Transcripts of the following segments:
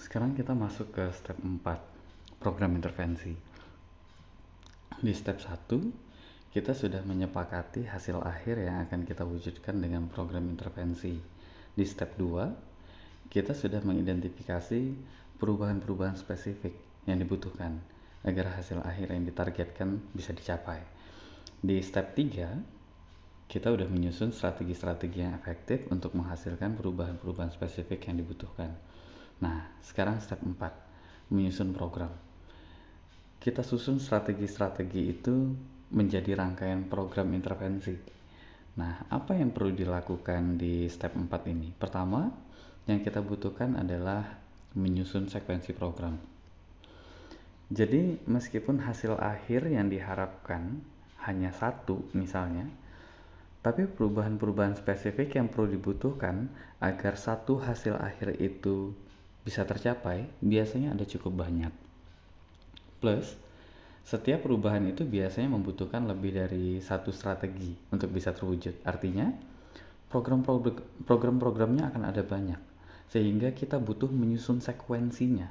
Sekarang kita masuk ke step 4, program intervensi. Di step 1, kita sudah menyepakati hasil akhir yang akan kita wujudkan dengan program intervensi. Di step 2, kita sudah mengidentifikasi perubahan-perubahan spesifik yang dibutuhkan agar hasil akhir yang ditargetkan bisa dicapai. Di step 3, kita sudah menyusun strategi-strategi yang efektif untuk menghasilkan perubahan-perubahan spesifik yang dibutuhkan. Nah, sekarang step 4, menyusun program. Kita susun strategi-strategi itu menjadi rangkaian program intervensi. Nah, apa yang perlu dilakukan di step 4 ini? Pertama, yang kita butuhkan adalah menyusun sekuensi program. Jadi, meskipun hasil akhir yang diharapkan hanya satu misalnya, tapi perubahan-perubahan spesifik yang perlu dibutuhkan agar satu hasil akhir itu bisa tercapai, biasanya ada cukup banyak. Plus, setiap perubahan itu biasanya membutuhkan lebih dari satu strategi untuk bisa terwujud. Artinya, program-programnya akan ada banyak, sehingga kita butuh menyusun sekuensinya.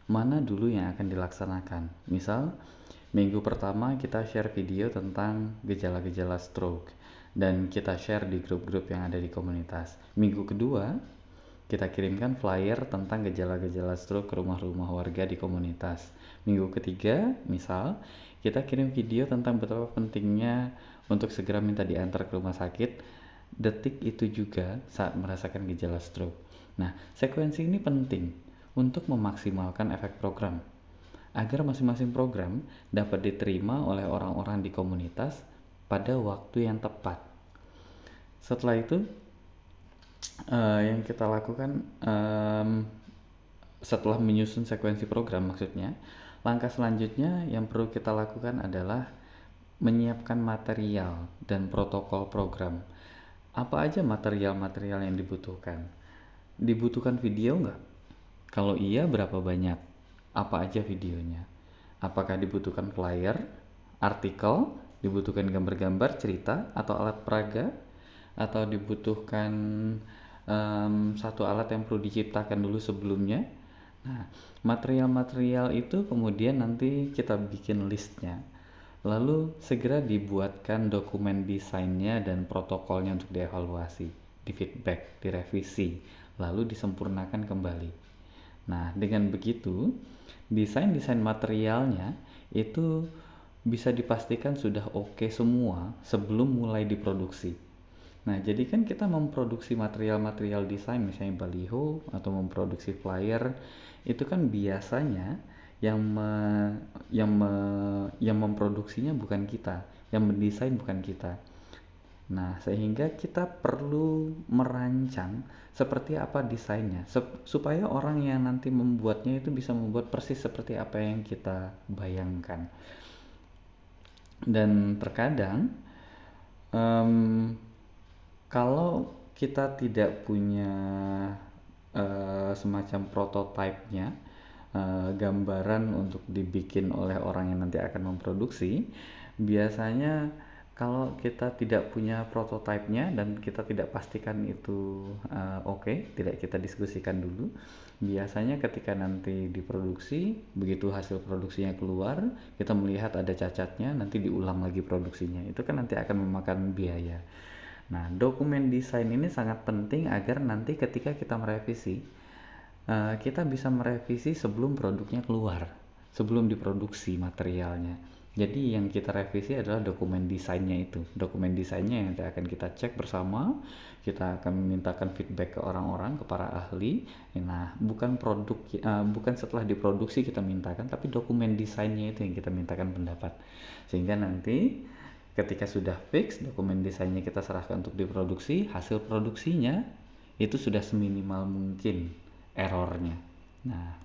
Mana dulu yang akan dilaksanakan? Misal, minggu pertama kita share video tentang gejala-gejala stroke, dan kita share di grup-grup yang ada di komunitas. Minggu kedua, kita kirimkan flyer tentang gejala-gejala stroke ke rumah-rumah warga di komunitas. Minggu ketiga, misal, kita kirim video tentang betapa pentingnya untuk segera minta diantar ke rumah sakit detik itu juga saat merasakan gejala stroke. Nah, sekuensi ini penting untuk memaksimalkan efek program, agar masing-masing program dapat diterima oleh orang-orang di komunitas pada waktu yang tepat. Setelah itu, yang kita lakukan setelah menyusun sekuensi program, maksudnya langkah selanjutnya yang perlu kita lakukan adalah menyiapkan material dan protokol program. Apa aja material-material yang dibutuhkan? Dibutuhkan video nggak? Kalau iya, berapa banyak? Apa aja videonya? Apakah dibutuhkan flyer, artikel, dibutuhkan gambar-gambar, cerita, atau alat peraga? Atau dibutuhkan satu alat yang perlu diciptakan dulu sebelumnya? Nah, material-material itu kemudian nanti kita bikin listnya. Lalu segera dibuatkan dokumen desainnya dan protokolnya untuk dievaluasi, di feedback, direvisi, lalu disempurnakan kembali. Nah, dengan begitu, desain-desain materialnya itu bisa dipastikan sudah oke semua sebelum mulai diproduksi. Nah, jadi kan kita memproduksi material-material desain, misalnya baliho atau memproduksi flyer, itu kan biasanya yang memproduksinya bukan kita, yang mendesain bukan kita. Nah, sehingga kita perlu merancang seperti apa desainnya, supaya orang yang nanti membuatnya itu bisa membuat persis seperti apa yang kita bayangkan. Dan terkadang, kalau kita tidak punya semacam prototipe-nya, gambaran untuk dibikin oleh orang yang nanti akan memproduksi, biasanya kalau kita tidak punya prototipe-nya dan kita tidak pastikan itu oke, tidak kita diskusikan dulu, biasanya ketika nanti diproduksi, begitu hasil produksinya keluar, kita melihat ada cacatnya, nanti diulang lagi produksinya. Itu kan nanti akan memakan biaya. Nah, dokumen desain ini sangat penting agar nanti ketika kita merevisi, kita bisa merevisi sebelum produknya keluar, sebelum diproduksi materialnya. Jadi yang kita revisi adalah dokumen desainnya itu. Dokumen desainnya yang nanti akan kita cek bersama, kita akan memintakan feedback ke orang-orang, ke para ahli. Nah, bukan setelah diproduksi kita mintakan, tapi dokumen desainnya itu yang kita mintakan pendapat. Sehingga nanti ketika sudah fix, dokumen desainnya kita serahkan untuk diproduksi, hasil produksinya itu sudah seminimal mungkin errornya. Nah,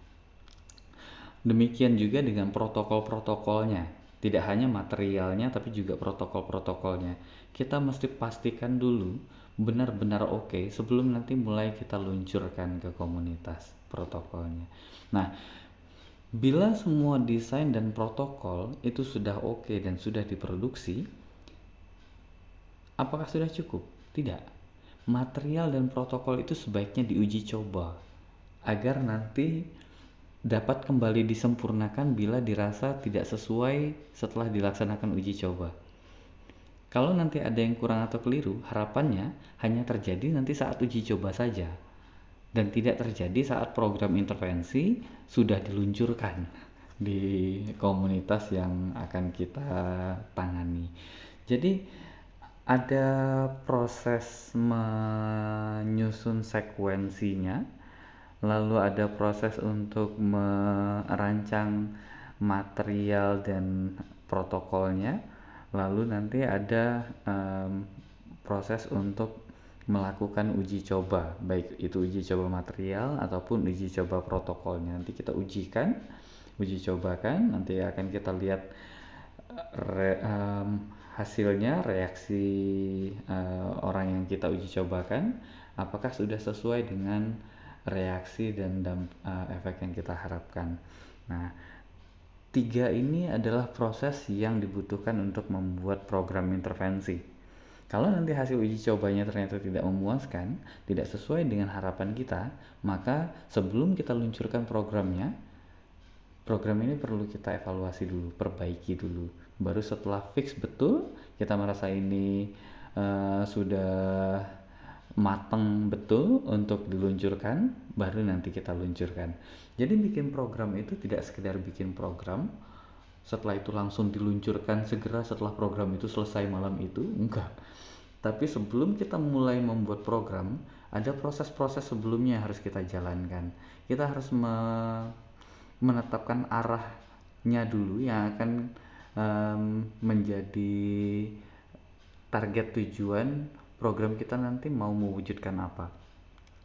demikian juga dengan protokol-protokolnya. Tidak hanya materialnya tapi juga protokol-protokolnya. Kita mesti pastikan dulu benar-benar oke sebelum nanti mulai kita luncurkan ke komunitas protokolnya. Nah, bila semua desain dan protokol itu sudah oke dan sudah diproduksi, apakah sudah cukup? Tidak. Material dan protokol itu sebaiknya diuji coba agar nanti dapat kembali disempurnakan bila dirasa tidak sesuai setelah dilaksanakan uji coba. Kalau nanti ada yang kurang atau keliru, harapannya hanya terjadi nanti saat uji coba saja, dan tidak terjadi saat program intervensi sudah diluncurkan di komunitas yang akan kita tangani. Jadi ada proses menyusun sekuensinya, lalu ada proses untuk merancang material dan protokolnya, lalu nanti ada proses untuk melakukan uji coba, baik itu uji coba material ataupun uji coba protokolnya. Nanti kita uji cobakan, nanti akan kita lihat hasilnya, reaksi orang yang kita uji cobakan, apakah sudah sesuai dengan reaksi dan efek yang kita harapkan. Nah, 3 ini adalah proses yang dibutuhkan untuk membuat program intervensi. Kalau nanti hasil uji cobanya ternyata tidak memuaskan, tidak sesuai dengan harapan kita, maka sebelum kita luncurkan programnya, program ini perlu kita evaluasi dulu, perbaiki dulu. Baru setelah fix betul, kita merasa ini sudah matang betul untuk diluncurkan, baru nanti kita luncurkan. Jadi bikin program itu tidak sekedar bikin program, setelah itu langsung diluncurkan segera setelah program itu selesai malam itu, enggak. Tapi sebelum kita mulai membuat program, ada proses-proses sebelumnya yang harus kita jalankan. Kita harus menetapkan arahnya dulu yang akan menjadi target tujuan program kita nanti mau mewujudkan apa.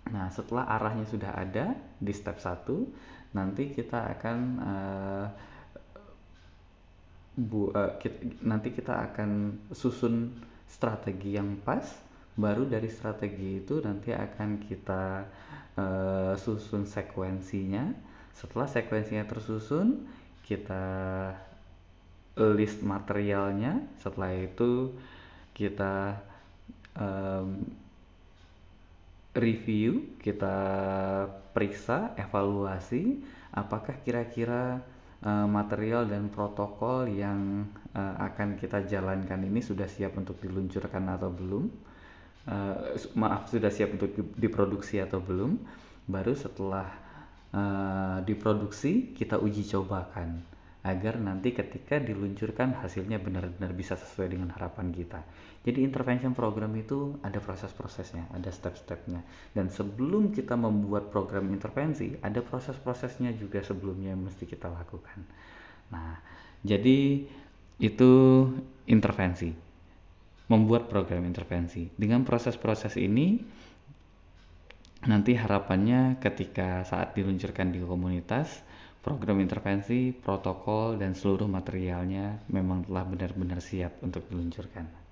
Nah, setelah arahnya sudah ada di step 1, nanti kita akan nanti kita akan susun strategi yang pas. Baru dari strategi itu nanti akan kita susun sekuensinya. Setelah sekuensinya tersusun, kita list materialnya. Setelah itu kita review, kita periksa, evaluasi apakah kira-kira material dan protokol yang akan kita jalankan ini sudah siap untuk diluncurkan atau belum. Sudah siap untuk diproduksi atau belum. Baru setelah diproduksi, kita uji cobakan agar nanti ketika diluncurkan hasilnya benar-benar bisa sesuai dengan harapan kita. Jadi intervention program itu ada proses-prosesnya, ada step-stepnya. Dan sebelum kita membuat program intervensi, ada proses-prosesnya juga sebelumnya yang mesti kita lakukan. Nah, jadi itu intervensi, membuat program intervensi. Dengan proses-proses ini, nanti harapannya ketika saat diluncurkan di komunitas, program intervensi, protokol, dan seluruh materialnya memang telah benar-benar siap untuk diluncurkan.